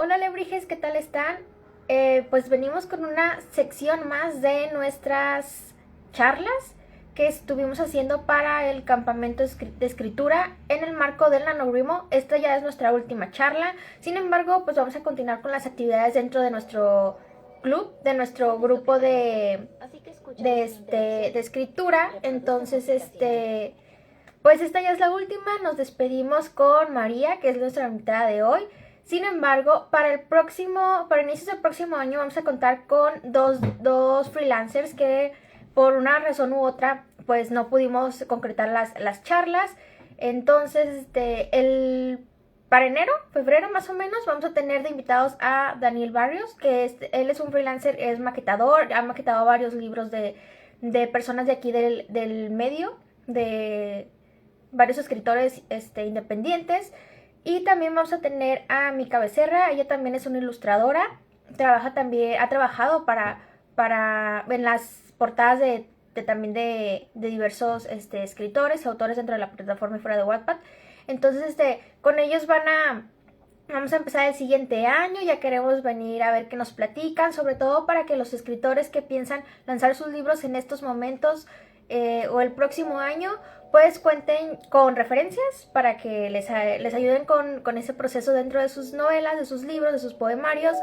Hola Lebrijes, ¿qué tal están? Pues venimos con una sección más de nuestras charlas que estuvimos haciendo para el campamento de escritura en el marco del NaNoWriMo. Esta ya es nuestra última charla. Sin embargo, pues vamos a continuar con las actividades dentro de nuestro club, de nuestro grupo de escritura. Entonces, pues esta ya es la última. Nos despedimos con María, que es nuestra invitada de hoy. Sin embargo, para inicios del próximo año vamos a contar con dos freelancers que por una razón u otra pues no pudimos concretar las charlas. Entonces, para enero, febrero más o menos, vamos a tener de invitados a Daniel Barrios, que él es un freelancer, es maquetador, ha maquetado varios libros de personas de aquí del medio, de varios escritores independientes. Y también vamos a tener a Mica Becerra, ella también es una ilustradora, ha trabajado en las portadas también de diversos escritores y autores dentro de la plataforma y fuera de Wattpad. Entonces, con ellos vamos a empezar el siguiente año, ya queremos venir a ver qué nos platican, sobre todo para que los escritores que piensan lanzar sus libros en estos momentos o el próximo año, pues cuenten con referencias para que les ayuden con ese proceso dentro de sus novelas, de sus libros, de sus poemarios,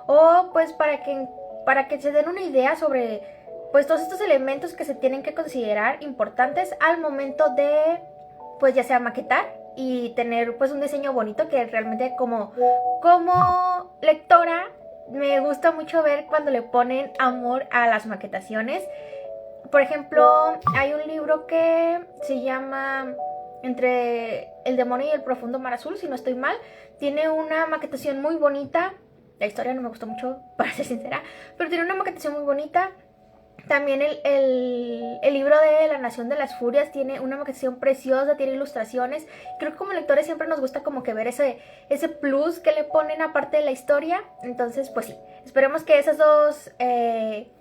o pues para que se den una idea sobre pues todos estos elementos que se tienen que considerar importantes al momento de pues ya sea maquetar y tener pues un diseño bonito, que realmente como lectora me gusta mucho ver cuando le ponen amor a las maquetaciones. Por ejemplo, hay un libro que se llama Entre el demonio y el profundo mar azul, si no estoy mal. Tiene una maquetación muy bonita. La historia no me gustó mucho, para ser sincera, pero tiene una maquetación muy bonita. También el libro de La Nación de las Furias tiene una maquetación preciosa, tiene ilustraciones. Creo que como lectores siempre nos gusta como que ver ese plus que le ponen aparte de la historia. Entonces, pues sí, esperemos que esas dos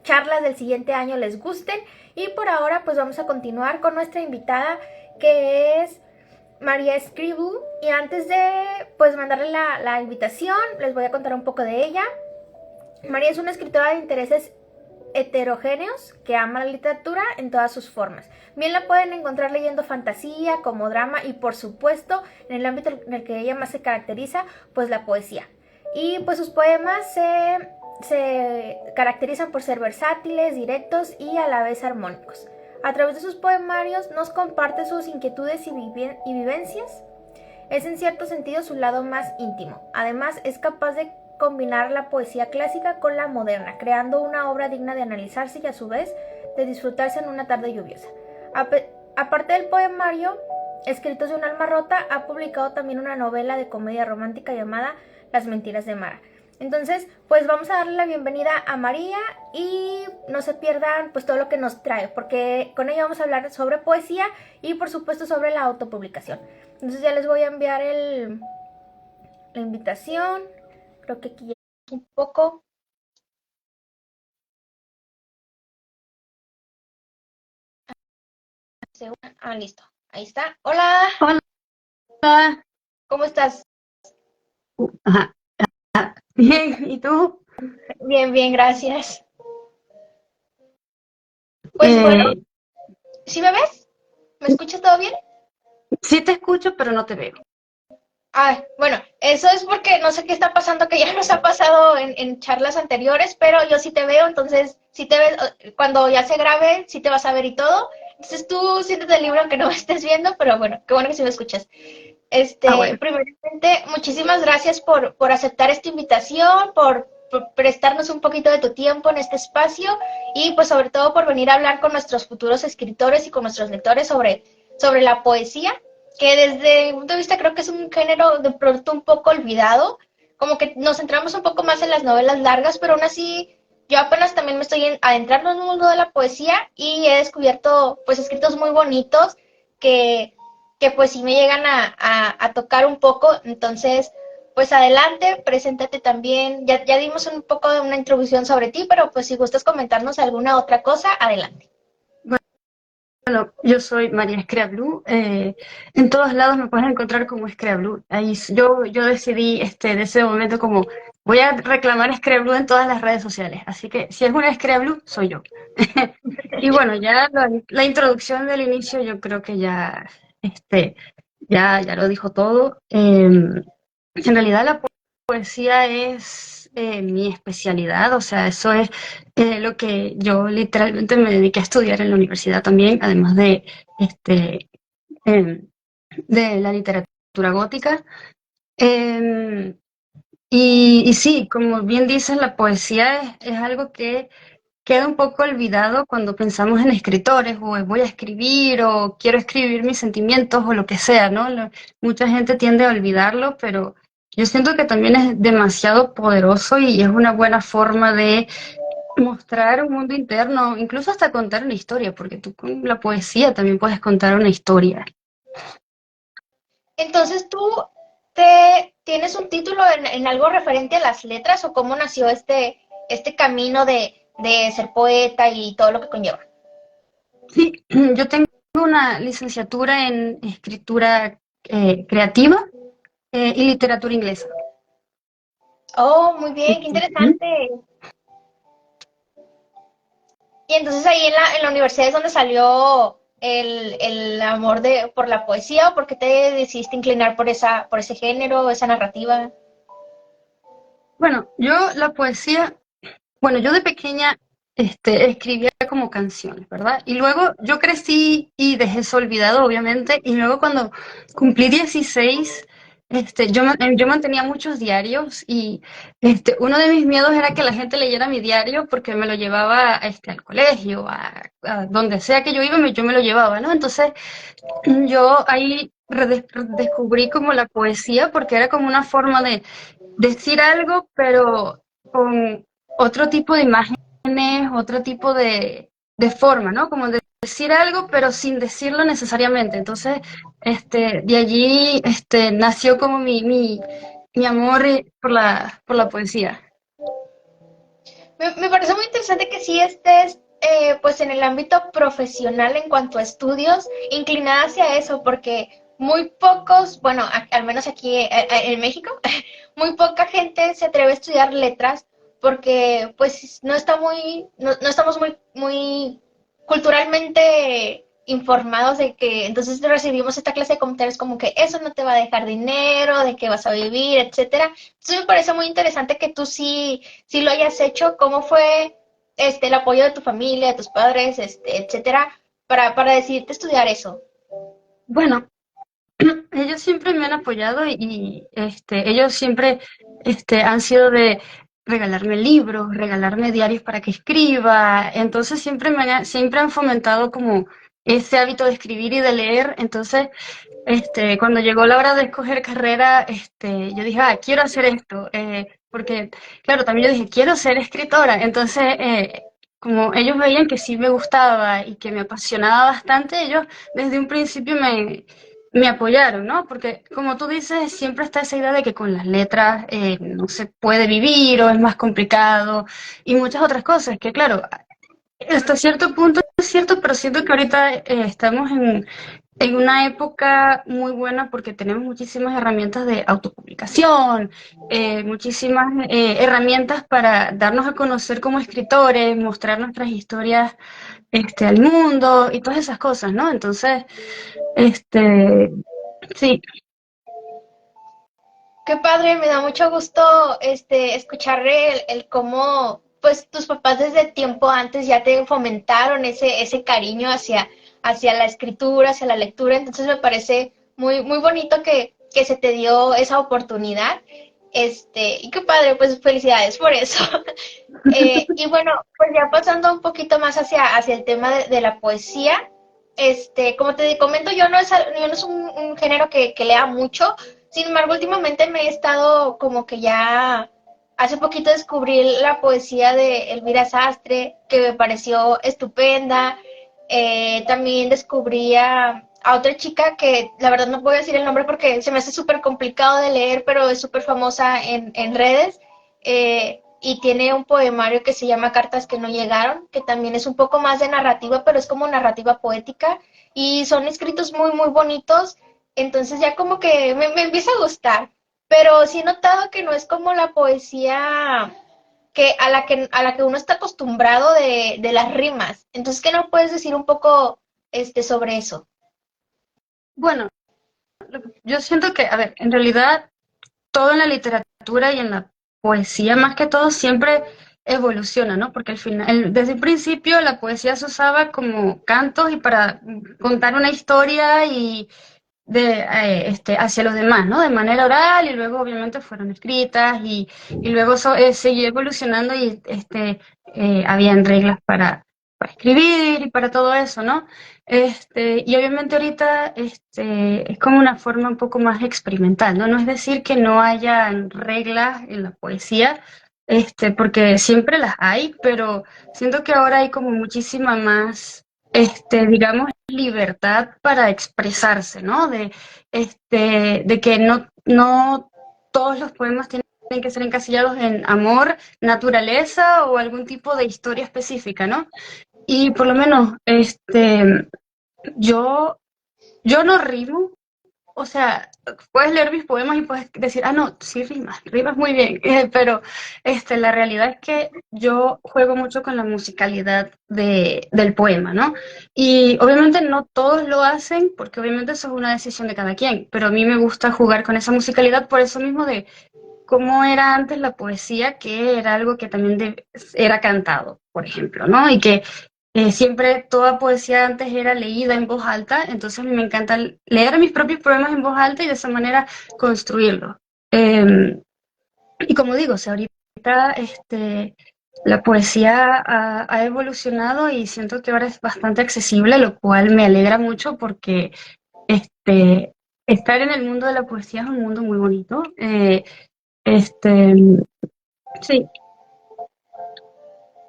charlas del siguiente año les gusten. Y por ahora, pues vamos a continuar con nuestra invitada, que es María Scribble. Y antes de pues mandarle la invitación, les voy a contar un poco de ella. María es una escritora de intereses heterogéneos que ama la literatura en todas sus formas. Bien la pueden encontrar leyendo fantasía, como drama y por supuesto en el ámbito en el que ella más se caracteriza, pues la poesía. Y pues sus poemas se caracterizan por ser versátiles, directos y a la vez armónicos. A través de sus poemarios nos comparte sus inquietudes y vivencias. Es en cierto sentido su lado más íntimo. Además, es capaz de combinar la poesía clásica con la moderna, creando una obra digna de analizarse y a su vez de disfrutarse en una tarde lluviosa. Aparte del poemario Escritos de un alma rota, ha publicado también una novela de comedia romántica llamada Las mentiras de Mara. Entonces, pues vamos a darle la bienvenida a María y no se pierdan pues todo lo que nos trae, porque con ella vamos a hablar sobre poesía y por supuesto sobre la autopublicación. Entonces ya les voy a enviar la invitación. Creo que aquí ya un poco. Listo. Ahí está. Hola, Hola. ¿cómo estás? Ajá. Bien, ¿y tú? Bien, bien, gracias. Pues bueno, Eh, ¿sí me ves? ¿Me escuchas todo bien? sí te escucho, pero no te veo. Ah, bueno, eso es porque no sé qué está pasando, que ya nos ha pasado en charlas anteriores, pero yo sí te veo, entonces sí te ves, cuando ya se grabe, sí te vas a ver y todo. Entonces tú siéntate libre aunque no me estés viendo, pero bueno, qué bueno que sí me escuchas. Ah, bueno. Primeramente, muchísimas gracias por aceptar esta invitación, por prestarnos un poquito de tu tiempo en este espacio y pues sobre todo por venir a hablar con nuestros futuros escritores y con nuestros lectores sobre la poesía, que desde mi punto de vista creo que es un género de pronto un poco olvidado, como que nos centramos un poco más en las novelas largas, pero aún así yo apenas también me estoy adentrando en el mundo de la poesía y he descubierto pues escritos muy bonitos que pues sí me llegan a tocar un poco. Entonces, pues adelante, preséntate también. Ya dimos un poco de una introducción sobre ti, pero pues si gustas comentarnos alguna otra cosa, adelante. Bueno, yo soy María Screablue. En todos lados me puedes encontrar como Screablue. Yo decidí de ese momento como voy a reclamar Screblue en todas las redes sociales. Así que si es una Screblue, soy yo. Y bueno, ya la introducción del inicio yo creo que ya, ya lo dijo todo. En realidad la poesía es mi especialidad, o sea, eso es lo que yo literalmente me dediqué a estudiar en la universidad también, además este, em, de la literatura gótica. Em, y sí, como bien dices, la poesía es algo que queda un poco olvidado cuando pensamos en escritores, o voy a escribir, o quiero escribir mis sentimientos, o lo que sea, ¿no? Mucha gente tiende a olvidarlo, pero yo siento que también es demasiado poderoso y es una buena forma de mostrar un mundo interno, incluso hasta contar una historia, porque tú con la poesía también puedes contar una historia. Entonces, ¿tú te tienes un título en algo referente a las letras o cómo nació este camino de ser poeta y todo lo que conlleva? Sí, yo tengo una licenciatura en escritura creativa y literatura inglesa. Oh, muy bien, qué Ujú. interesante. Y entonces ahí en la universidad es donde salió el amor por la poesía o por qué te decidiste inclinar por ese género, esa narrativa. Bueno, yo la poesía, bueno, yo de pequeña escribía como canciones, ¿verdad? Y luego yo crecí y dejé eso olvidado, obviamente, y luego cuando cumplí 16, yo mantenía muchos diarios y uno de mis miedos era que la gente leyera mi diario porque me lo llevaba al colegio, a donde sea que yo iba, yo me lo llevaba, ¿no? Entonces yo ahí descubrí como la poesía porque era como una forma de decir algo, pero con otro tipo de imágenes, otro tipo de forma, ¿no? Como de decir algo, pero sin decirlo necesariamente. Entonces, de allí, nació como mi amor por la poesía. Me parece muy interesante que sí estés pues en el ámbito profesional en cuanto a estudios, inclinada hacia eso, porque muy pocos, bueno, al menos aquí en México, muy poca gente se atreve a estudiar letras porque pues no estamos muy culturalmente informados de que entonces recibimos esta clase de comentarios como que eso no te va a dejar dinero, de que vas a vivir, etcétera. Entonces me parece muy interesante que tú sí lo hayas hecho, cómo fue el apoyo de tu familia, de tus padres, etcétera, para decidirte estudiar eso. Bueno, ellos siempre me han apoyado ellos siempre han sido de regalarme libros, regalarme diarios para que escriba. Entonces siempre han fomentado como ese hábito de escribir y de leer. Entonces, cuando llegó la hora de escoger carrera, yo dije, quiero hacer esto. Porque, claro, también yo dije, quiero ser escritora. Entonces, como ellos veían que sí me gustaba y que me apasionaba bastante, ellos desde un principio me apoyaron, ¿no? Porque como tú dices, siempre está esa idea de que con las letras no se puede vivir o es más complicado y muchas otras cosas, que claro, hasta cierto punto es cierto, pero siento que ahorita estamos en una época muy buena porque tenemos muchísimas herramientas de autopublicación, muchísimas herramientas para darnos a conocer como escritores, mostrar nuestras historias al mundo y todas esas cosas, ¿no? Entonces, este, sí, Qué padre, me da mucho gusto escuchar el cómo pues tus papás desde tiempo antes ya te fomentaron ese cariño hacia la escritura, hacia la lectura, entonces me parece muy bonito que se te dio esa oportunidad. Y qué padre, pues felicidades por eso. Y bueno, pues ya pasando un poquito más hacia el tema de la poesía, como te comento, yo no es un género que lea mucho, sin embargo, últimamente me he estado como que ya, hace poquito descubrí la poesía de Elvira Sastre, que me pareció estupenda. También descubrí a otra chica que la verdad no puedo decir el nombre porque se me hace súper complicado de leer, pero es súper famosa en redes. Y tiene un poemario que se llama Cartas que no llegaron, que también es un poco más de narrativa, pero es como narrativa poética. Y son escritos muy bonitos, entonces ya como que me empieza a gustar. pero sí he notado que no es como la poesía a la que uno está acostumbrado de las rimas. Entonces, ¿qué nos puedes decir un poco sobre eso? Bueno, yo siento que, a ver, en realidad todo en la literatura y en la poesía, más que todo, siempre evoluciona, ¿no? Porque al final, desde el principio la poesía se usaba como cantos y para contar una historia y hacia los demás, ¿no? De manera oral y luego obviamente fueron escritas y luego eso siguió evolucionando y habían reglas para escribir y para todo eso, ¿no? Y obviamente ahorita es como una forma un poco más experimental, ¿no? No es decir que no haya reglas en la poesía, porque siempre las hay, pero siento que ahora hay como muchísima más, digamos, libertad para expresarse, ¿no? De que no todos los poemas tienen que ser encasillados en amor, naturaleza o algún tipo de historia específica, ¿no? Y por lo menos, yo, yo no rimo, o sea, puedes leer mis poemas y puedes decir, ah, no, sí rimas muy bien, pero la realidad es que yo juego mucho con la musicalidad del poema, ¿no? Y obviamente no todos lo hacen, porque obviamente eso es una decisión de cada quien, pero a mí me gusta jugar con esa musicalidad por eso mismo de cómo era antes la poesía, que era algo que también era cantado, por ejemplo, ¿no? Y que siempre toda poesía antes era leída en voz alta, entonces a mí me encanta leer mis propios poemas en voz alta y de esa manera construirlos. Y como digo, o sea, ahorita la poesía ha evolucionado y siento que ahora es bastante accesible, lo cual me alegra mucho porque este, estar en el mundo de la poesía es un mundo muy bonito. Este, sí,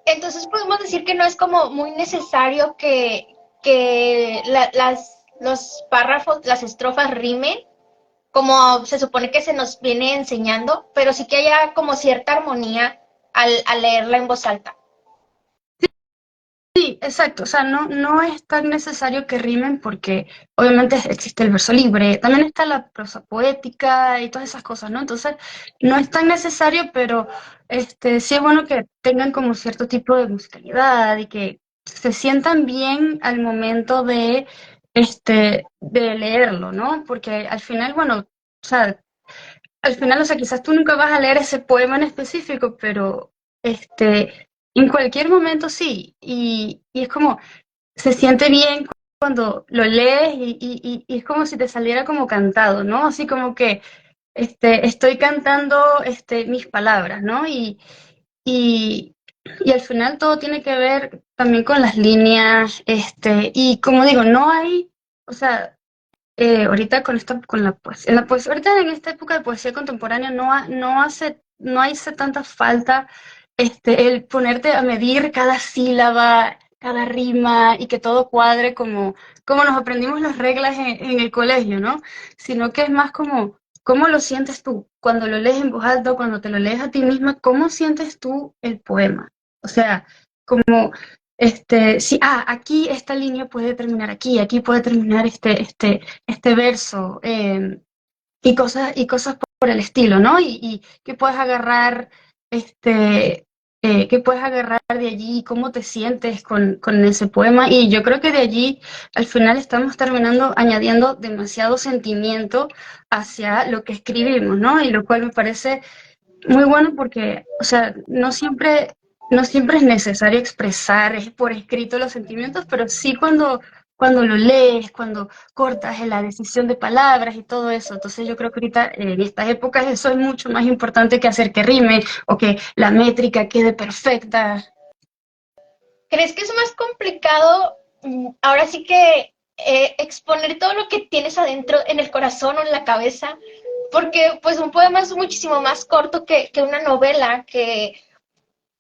Entonces podemos decir que no es como muy necesario que los párrafos, las estrofas rimen, como se supone que se nos viene enseñando, pero sí que haya como cierta armonía al leerla en voz alta. sí, exacto. O sea, no es tan necesario que rimen porque obviamente existe el verso libre, también está la prosa poética y todas esas cosas, ¿no? Entonces, no es tan necesario, pero sí es bueno que tengan como cierto tipo de musicalidad y que se sientan bien al momento de leerlo, ¿no? Porque al final, bueno, o sea, al final, o sea, quizás tú nunca vas a leer ese poema en específico, pero en cualquier momento sí. Y es como, se siente bien cuando lo lees y es como si te saliera como cantado, ¿no? Así como que estoy cantando mis palabras, ¿no? Y, y al final todo tiene que ver también con las líneas, y como digo, no hay, o sea, ahorita con la poesía, ahorita en esta época de poesía contemporánea no hace tanta falta el ponerte a medir cada sílaba, cada rima y que todo cuadre como nos aprendimos las reglas en el colegio, ¿no? Sino que es más como, ¿cómo lo sientes tú? Cuando lo lees en voz alta, o cuando te lo lees a ti misma, ¿cómo sientes tú el poema? O sea, como sí, aquí esta línea puede terminar aquí puede terminar este verso, y cosas por el estilo, ¿no? Y que puedes agarrar, que puedes agarrar de allí, cómo te sientes con ese poema. Y yo creo que de allí, al final, estamos terminando añadiendo demasiado sentimiento hacia lo que escribimos, ¿no? Y lo cual me parece muy bueno porque, o sea, no siempre es necesario expresar por escrito los sentimientos, pero sí cuando lo lees, cuando cortas en la decisión de palabras y todo eso. Entonces yo creo que ahorita en estas épocas eso es mucho más importante que hacer que rime o que la métrica quede perfecta. ¿Crees que es más complicado ahora sí que exponer todo lo que tienes adentro en el corazón o en la cabeza? Porque pues un poema es muchísimo más corto que una novela,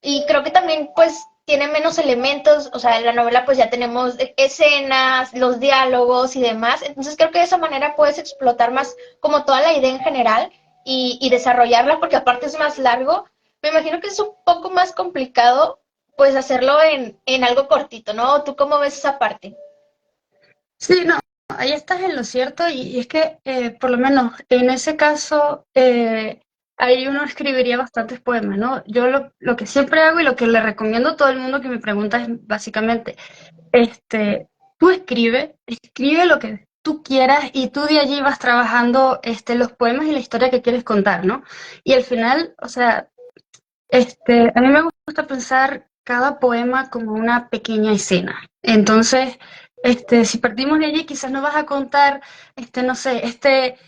y creo que también pues tiene menos elementos, o sea, en la novela pues ya tenemos escenas, los diálogos y demás, entonces creo que de esa manera puedes explotar más como toda la idea en general y desarrollarla porque aparte es más largo. Me imagino que es un poco más complicado pues hacerlo en algo cortito, ¿no? ¿Tú cómo ves esa parte? Sí, no. ahí estás en lo cierto y es que por lo menos en ese caso ahí uno escribiría bastantes poemas, ¿no? Yo lo que siempre hago y lo que le recomiendo a todo el mundo que me pregunta es básicamente, tú escribe lo que tú quieras y tú de allí vas trabajando los poemas y la historia que quieres contar, ¿no? Y al final, o sea, a mí me gusta pensar cada poema como una pequeña escena. Entonces, si partimos de allí, quizás no vas a contar, no sé,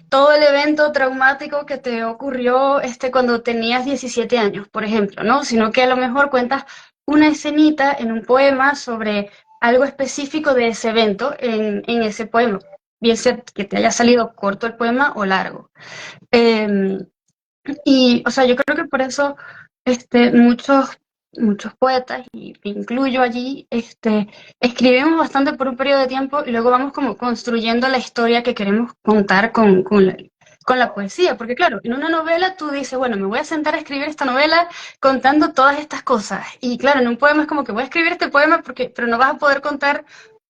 todo el evento traumático que te ocurrió, cuando tenías 17 años, por ejemplo, ¿no? Sino que a lo mejor cuentas una escenita en un poema sobre algo específico de ese evento en ese poema, bien sea que te haya salido corto el poema o largo. Em, y, o sea, yo creo que por eso muchos poetas, y me incluyo allí, escribimos bastante por un periodo de tiempo y luego vamos como construyendo la historia que queremos contar con la poesía. Porque claro, en una novela tú dices, bueno, me voy a sentar a escribir esta novela contando todas estas cosas. Y claro, en un poema es como que voy a escribir este poema pero no vas a poder contar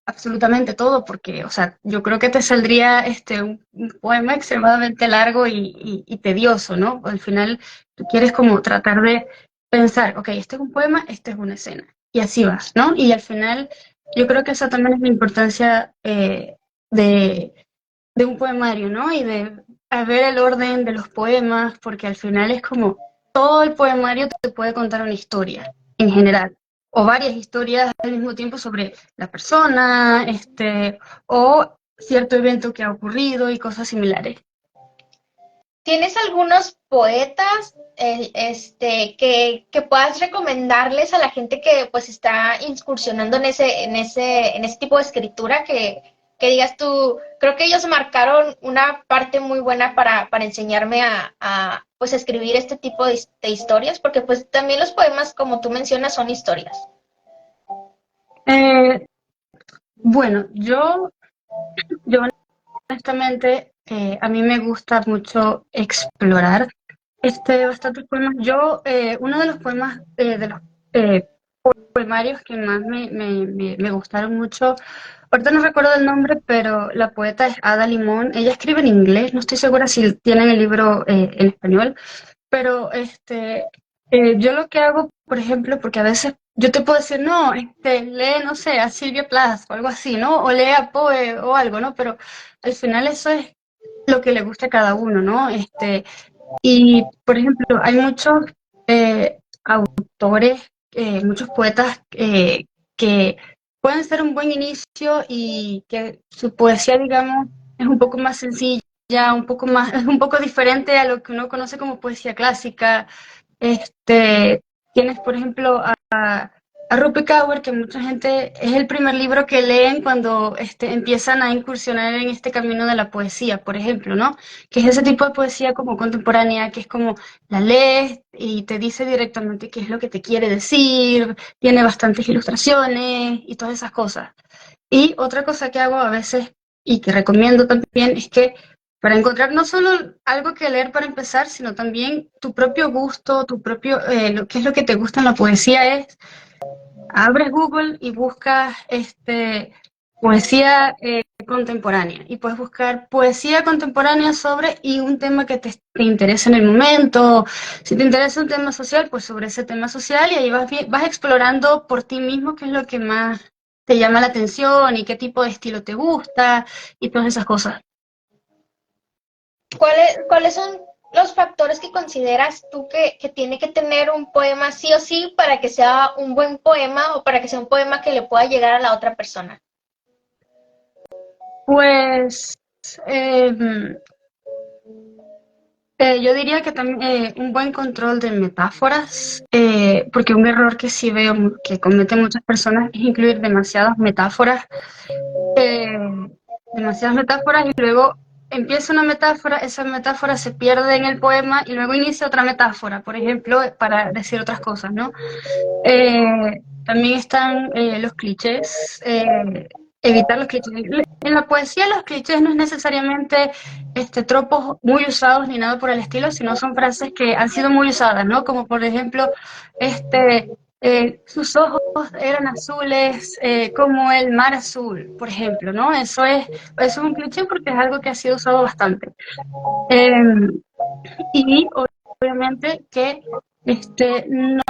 absolutamente todo, porque, o sea, yo creo que te saldría un poema extremadamente largo y tedioso, ¿no? Al final tú quieres como tratar de pensar, ok, este es un poema, este es una escena, y así vas, ¿no? Y al final yo creo que esa también es la importancia de, de un poemario, ¿no? Y de ver el orden de los poemas, porque al final es como todo el poemario te puede contar una historia en general, o varias historias al mismo tiempo sobre la persona, o cierto evento que ha ocurrido y cosas similares. ¿Tienes algunos poetas que puedas recomendarles a la gente que pues está incursionando en ese tipo de escritura que digas tú, creo que ellos marcaron una parte muy buena para enseñarme pues escribir este tipo de historias, porque pues también los poemas, como tú mencionas, son historias. Eh, bueno, yo honestamente, a mí me gusta mucho explorar bastantes poemas. Uno de los poemas, de los eh, poemarios que más me gustaron mucho, ahorita no recuerdo el nombre, pero la poeta es Ada Limón. Ella escribe en inglés, no estoy segura si tienen el libro en español, pero yo lo que hago, por ejemplo, porque a veces yo te puedo decir, no, lee, no sé, a Silvia Plath o algo así, ¿no? O lee a Poe o algo, ¿no? Pero al final eso es lo que le gusta a cada uno, ¿no? Y, por ejemplo, hay muchos autores, muchos poetas que pueden ser un buen inicio y que su poesía, digamos, es un poco más sencilla, es un poco diferente a lo que uno conoce como poesía clásica. Este, tienes, por ejemplo, a Rupi Kaur, que mucha gente es el primer libro que leen cuando empiezan a incursionar en este camino de la poesía, por ejemplo, ¿no? Que es ese tipo de poesía como contemporánea, que es como la lees y te dice directamente qué es lo que te quiere decir, tiene bastantes ilustraciones y todas esas cosas. Y otra cosa que hago a veces y que recomiendo también es que para encontrar no solo algo que leer para empezar, sino también tu propio gusto, qué es lo que te gusta en la poesía es, abres Google y buscas poesía contemporánea y puedes buscar poesía contemporánea sobre y un tema que te interese en el momento. Si te interesa un tema social, pues sobre ese tema social y ahí vas explorando por ti mismo qué es lo que más te llama la atención y qué tipo de estilo te gusta y todas esas cosas. Cuáles son los factores que consideras tú que tiene que tener un poema sí o sí para que sea un buen poema o para que sea un poema que le pueda llegar a la otra persona? Pues eh, yo diría que también un buen control de metáforas, porque un error que sí veo que cometen muchas personas es incluir eh, demasiadas metáforas y luego empieza una metáfora, esa metáfora se pierde en el poema y luego inicia otra metáfora, por ejemplo, para decir otras cosas, ¿no? También están los clichés, evitar los clichés. En la poesía los clichés no es necesariamente tropos muy usados ni nada por el estilo, sino son frases que han sido muy usadas, ¿no? Como por ejemplo, sus ojos eran azules, como el mar azul, por ejemplo, ¿no? Eso es un cliché porque es algo que ha sido usado bastante. Eh, y obviamente que no,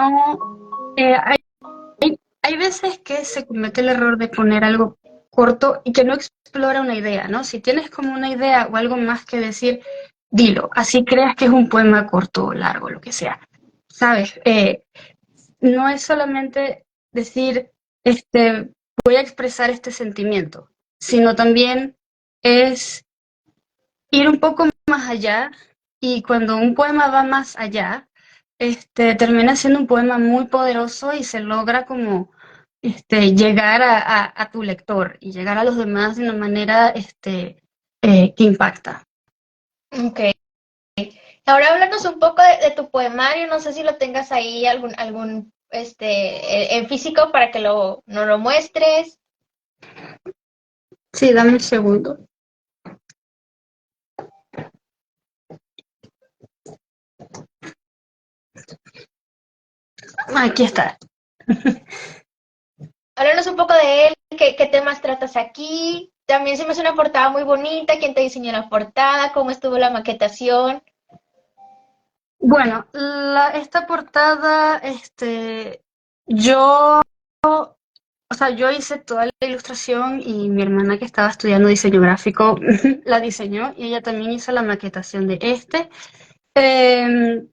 hay veces que se comete el error de poner algo corto y que no explora una idea, ¿no? Si tienes como una idea o algo más que decir, dilo, así creas que es un poema corto o largo, lo que sea. ¿Sabes? No es solamente decir, voy a expresar este sentimiento, sino también es ir un poco más allá, y cuando un poema va más allá, termina siendo un poema muy poderoso y se logra como llegar a tu lector y llegar a los demás de una manera que impacta. Ok. Ahora háblanos un poco de tu poemario, no sé si lo tengas ahí en físico para que nos lo muestres. Sí, dame un segundo. Aquí está. Háblanos un poco de él, qué temas tratas aquí. También se me hace una portada muy bonita, quién te diseñó la portada, cómo estuvo la maquetación. Bueno, esta portada, yo, o sea, yo hice toda la ilustración y mi hermana que estaba estudiando diseño gráfico la diseñó y ella también hizo la maquetación de este.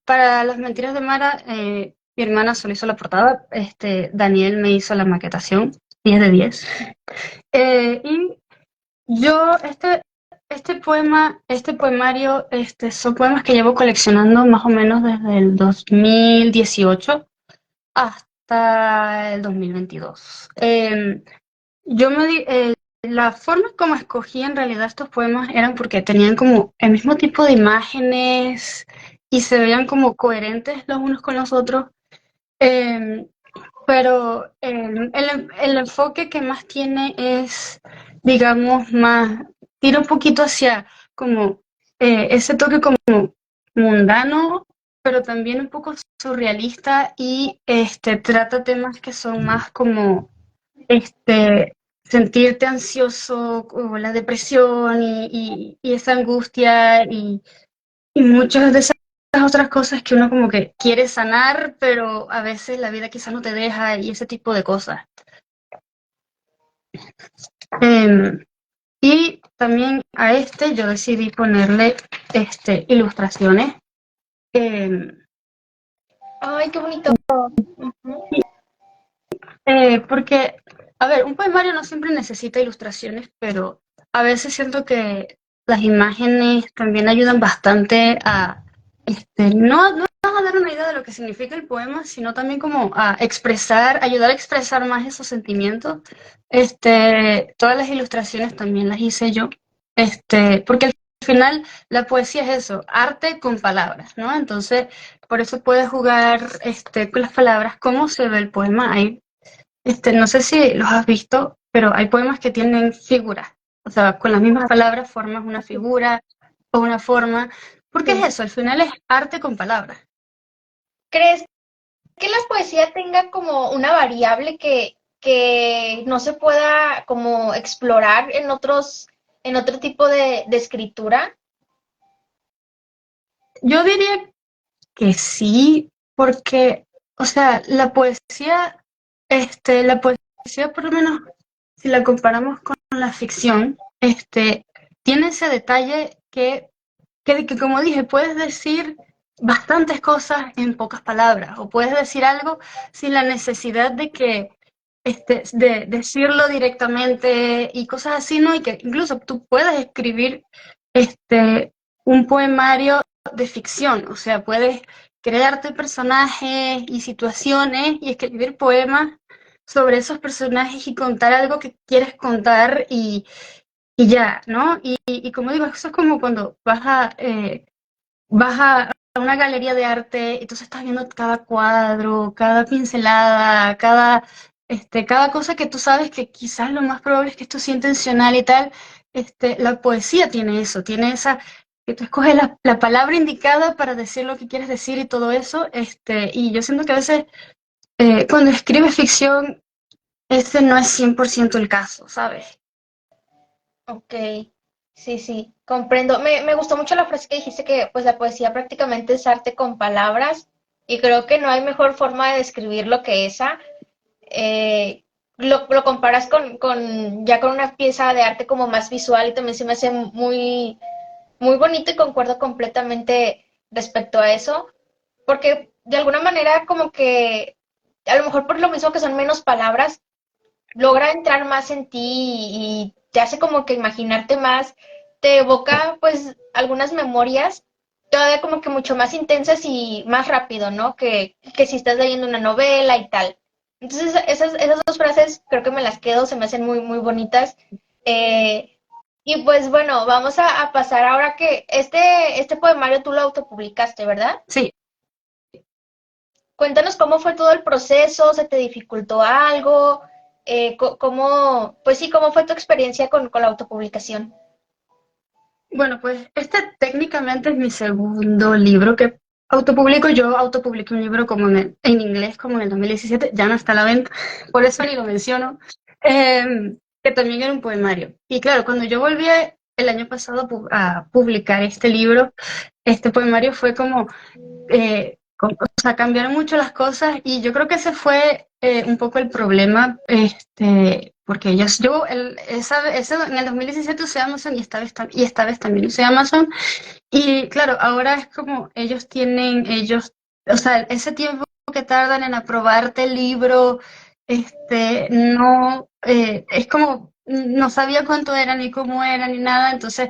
Para Las Mentiras de Mara, mi hermana solo hizo la portada, Daniel me hizo la maquetación, 10 de 10. Y yo, este poemario, son poemas que llevo coleccionando más o menos desde el 2018 hasta el 2022. La forma como escogí en realidad estos poemas eran porque tenían como el mismo tipo de imágenes y se veían como coherentes los unos con los otros. Em, pero el enfoque que más tiene es, digamos, tira un poquito hacia como ese toque como mundano, pero también un poco surrealista y trata temas que son más como sentirte ansioso, o la depresión y esa angustia y muchas de esas otras cosas que uno como que quiere sanar, pero a veces la vida quizás no te deja y ese tipo de cosas. Em, y también a yo decidí ponerle ilustraciones. em, Ay, qué bonito. Ujú. Porque, a ver, un poemario no siempre necesita ilustraciones, pero a veces siento que las imágenes también ayudan bastante no a dar una idea de lo que significa el poema, sino también como a expresar, ayudar a expresar más esos sentimientos. Todas las ilustraciones también las hice yo, porque al final la poesía es eso, arte con palabras, ¿no? Entonces, por eso puedes jugar, con las palabras, cómo se ve el poema. No sé si los has visto, pero hay poemas que tienen figuras. O sea, con las mismas palabras formas una figura o una forma. Porque es Sí. eso, al final es arte con palabras. ¿Crees que la poesía tenga como una variable que no se pueda como explorar en otro tipo de escritura? Yo diría que sí, porque, o sea, la poesía, por lo menos, si la comparamos con la ficción, tiene ese detalle que como dije, puedes decir bastantes cosas en pocas palabras, o puedes decir algo sin la necesidad de decirlo directamente y cosas así, ¿no? Y que incluso tú puedes escribir un poemario de ficción, o sea, puedes crearte personajes y situaciones y escribir poemas sobre esos personajes y contar algo que quieres contar y ya, ¿no? Y como digo, eso es como cuando vas a una galería de arte, entonces estás viendo cada cuadro, cada pincelada, cada cosa que tú sabes que quizás lo más probable es que esto sea intencional y tal. La poesía tiene eso, tiene que tú escoges la palabra indicada para decir lo que quieres decir y todo eso, y yo siento que a veces cuando escribes ficción, ese no es 100% el caso, ¿sabes? Ok, sí, sí, comprendo. Me gustó mucho la frase que dijiste que pues la poesía prácticamente es arte con palabras y creo que no hay mejor forma de describirlo que esa. Eh, lo comparas ya con una pieza de arte como más visual y también se me hace muy, muy bonito y concuerdo completamente respecto a eso, porque de alguna manera como que a lo mejor por lo mismo que son menos palabras, logra entrar más en ti y te hace como que imaginarte más, te evoca pues algunas memorias todavía como que mucho más intensas y más rápido, ¿no? Que si estás leyendo una novela y tal. Entonces esas dos frases creo que me las quedo, se me hacen muy, muy bonitas. Eh, y pues bueno, vamos a pasar ahora que este poemario tú lo autopublicaste, ¿verdad? Sí, Cuéntanos cómo fue todo el proceso, ¿se te dificultó algo? ¿Cómo, pues sí, cómo fue tu experiencia con la autopublicación? bueno, pues este técnicamente es mi segundo libro que autopublico. Yo autopubliqué un libro como en inglés, como en el 2017, ya no está a la venta, por eso ni lo menciono, que también era un poemario. Y claro, cuando yo volví el año pasado a publicar este libro, este poemario fue como o sea, cambiaron mucho las cosas y yo creo que ese fue un poco el problema, porque en el 2017 usé Amazon y esta vez también usé Amazon y claro, ahora es como o sea, ese tiempo que tardan en aprobarte el libro, no, es como, no sabía cuánto era ni cómo era ni nada, entonces,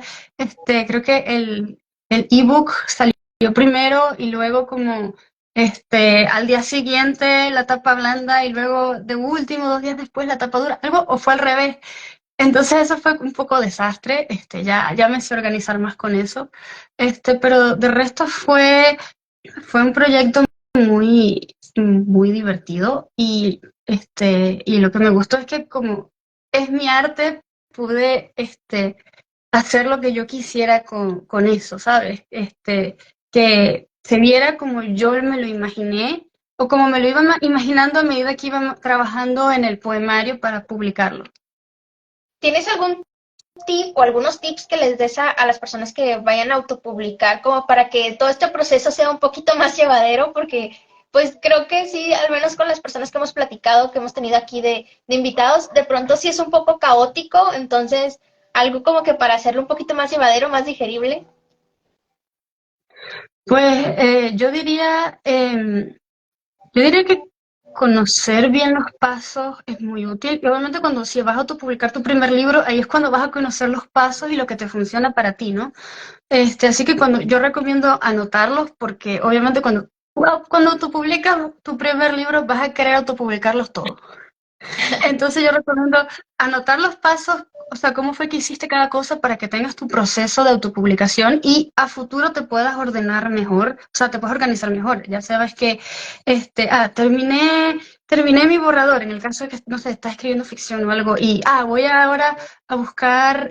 creo que el ebook salió primero y luego como, al día siguiente la tapa blanda y luego de último, 2 días después la tapa dura, algo, o fue al revés. Entonces eso fue un poco desastre, ya me sé organizar más con eso, pero de resto fue un proyecto muy, muy divertido y lo que me gustó es que como es mi arte, pude, hacer lo que yo quisiera con eso, ¿sabes? Que se viera como yo me lo imaginé o como me lo iba imaginando a medida que iba trabajando en el poemario para publicarlo. ¿Tienes algún tip o algunos tips que les des a las personas que vayan a autopublicar como para que todo este proceso sea un poquito más llevadero? Porque pues creo que sí, al menos con las personas que hemos platicado, que hemos tenido aquí de invitados, de pronto sí es un poco caótico, entonces algo como que para hacerlo un poquito más llevadero, más digerible. Pues yo diría que conocer bien los pasos es muy útil. Y obviamente cuando si vas a autopublicar tu primer libro, ahí es cuando vas a conocer los pasos y lo que te funciona para ti, ¿no? Así que cuando yo recomiendo anotarlos, porque obviamente cuando tú publicas tu primer libro vas a querer autopublicarlos todos. Entonces yo recomiendo anotar los pasos, o sea, cómo fue que hiciste cada cosa para que tengas tu proceso de autopublicación y a futuro te puedas ordenar mejor, o sea, te puedes organizar mejor. Ya sabes que, terminé mi borrador en el caso de que, no sé, estás escribiendo ficción o algo y, voy ahora a buscar,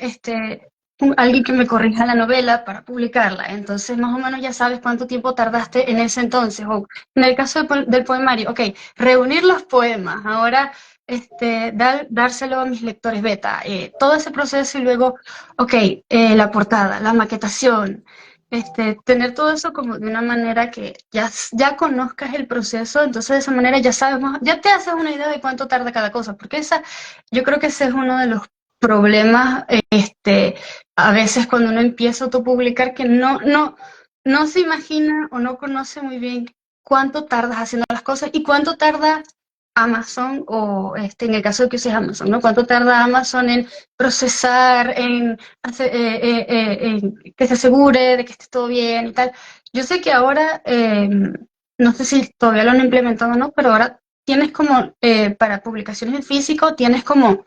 alguien que me corrija la novela para publicarla. Entonces, más o menos ya sabes cuánto tiempo tardaste en ese entonces. O en el caso del poemario, ok, reunir los poemas. Ahora dárselo a mis lectores beta, todo ese proceso y luego, ok, la portada, la maquetación, tener todo eso como de una manera que ya conozcas el proceso, entonces de esa manera ya sabes más, ya te haces una idea de cuánto tarda cada cosa, porque yo creo que ese es uno de los problemas, a veces cuando uno empieza a autopublicar que no se imagina o no conoce muy bien cuánto tardas haciendo las cosas y cuánto tarda Amazon o en el caso de que uses Amazon, ¿no? ¿Cuánto tarda Amazon en procesar, en que se asegure de que esté todo bien y tal? Yo sé que ahora, no sé si todavía lo han implementado o no, pero ahora tienes como, para publicaciones en físico, tienes como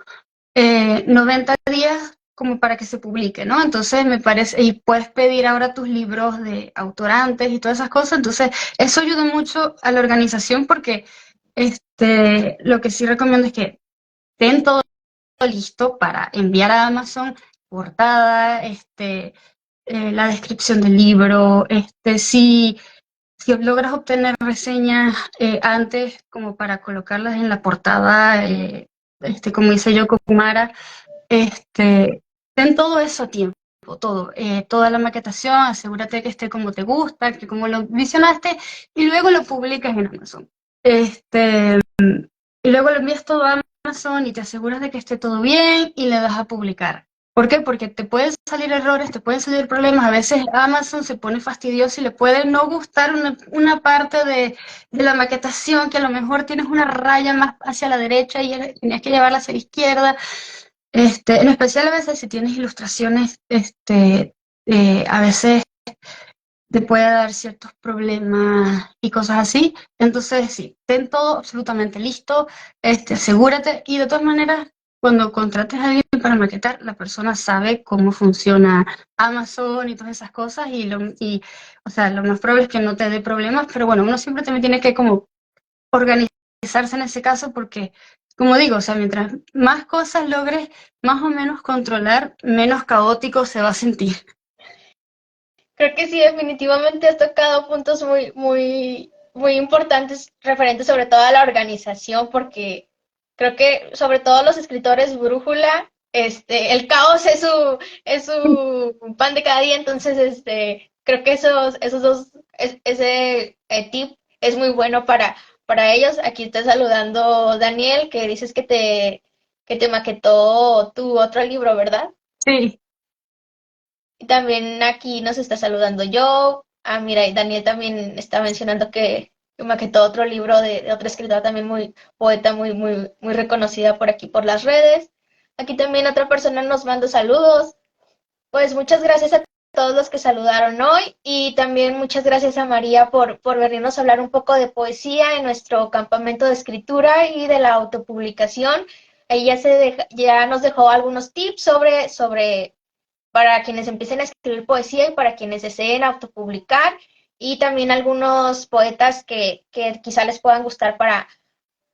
90 días como para que se publique, ¿no? Entonces me parece, y puedes pedir ahora tus libros de autorantes y todas esas cosas, entonces eso ayuda mucho a la organización porque lo que sí recomiendo es que ten todo listo para enviar a Amazon, portada, la descripción del libro, si logras obtener reseñas antes como para colocarlas en la portada, como hice yo con Mara, ten todo eso a tiempo, todo, toda la maquetación, asegúrate que esté como te gusta, que como lo visionaste, y luego lo publicas en Amazon. Y luego lo envías todo a Amazon y te aseguras de que esté todo bien y le das a publicar. ¿Por qué? Porque te pueden salir errores, te pueden salir problemas. A veces Amazon se pone fastidioso y le puede no gustar una parte de la maquetación, que a lo mejor tienes una raya más hacia la derecha y tienes que llevarla hacia la izquierda. En especial a veces si tienes ilustraciones, a veces te puede dar ciertos problemas y cosas así. Entonces, sí, ten todo absolutamente listo, asegúrate, y de todas maneras, cuando contrates a alguien para maquetar, la persona sabe cómo funciona Amazon y todas esas cosas, o sea, lo más probable es que no te dé problemas, pero bueno, uno siempre también tiene que como organizarse en ese caso porque, como digo, o sea, mientras más cosas logres más o menos controlar, menos caótico se va a sentir. Creo que sí, definitivamente has tocado puntos muy importantes referentes sobre todo a la organización, porque creo que sobre todo los escritores brújula, el caos es su pan de cada día, entonces, creo que esos dos, ese tip es muy bueno para ellos. Aquí está saludando Daniel, que dices que te maquetó tu otro libro, ¿verdad? Sí. Y también aquí nos está saludando yo. Ah, mira, y Daniel también está mencionando que maquetó otro libro de otra escritora también muy poeta, muy reconocida por aquí por las redes. Aquí también otra persona nos manda saludos. Pues muchas gracias a todos los que saludaron hoy y también muchas gracias a María por venirnos a hablar un poco de poesía en nuestro campamento de escritura y de la autopublicación. Ella ya nos dejó algunos tips sobre para quienes empiecen a escribir poesía y para quienes deseen autopublicar, y también algunos poetas que quizá les puedan gustar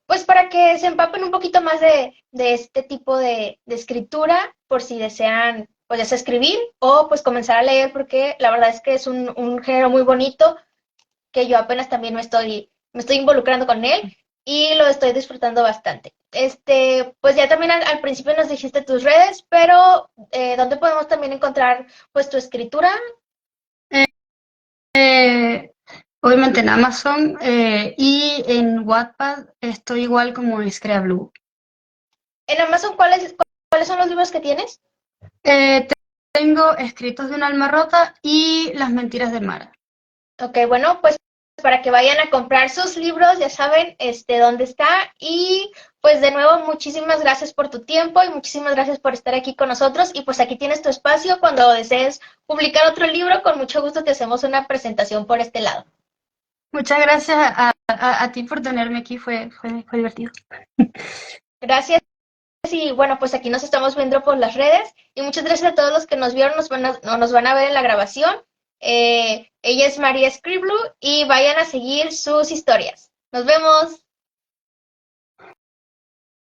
pues para que se empapen un poquito más de este tipo de escritura, por si desean pues ya sea escribir o pues comenzar a leer, porque la verdad es que es un género muy bonito que yo apenas también me estoy involucrando con él y lo estoy disfrutando bastante. Pues ya también al principio nos dijiste tus redes, pero ¿dónde podemos también encontrar pues tu escritura? Eh, Obviamente en Amazon y en Wattpad estoy igual como en Blue. En Amazon, ¿cuáles son los libros que tienes? Eh, Tengo Escritos de un alma rota y Las mentiras de Mara. Ok, bueno, pues para que vayan a comprar sus libros, ya saben dónde está. Y pues de nuevo, muchísimas gracias por tu tiempo y muchísimas gracias por estar aquí con nosotros. Y pues aquí tienes tu espacio. Cuando desees publicar otro libro, con mucho gusto te hacemos una presentación por este lado. Muchas gracias a ti por tenerme aquí, fue divertido. Gracias. Y bueno, pues aquí nos estamos viendo por las redes. Y muchas gracias a todos los que nos vieron, nos van a ver en la grabación. Ella es María Scriblu y vayan a seguir sus historias. Nos vemos.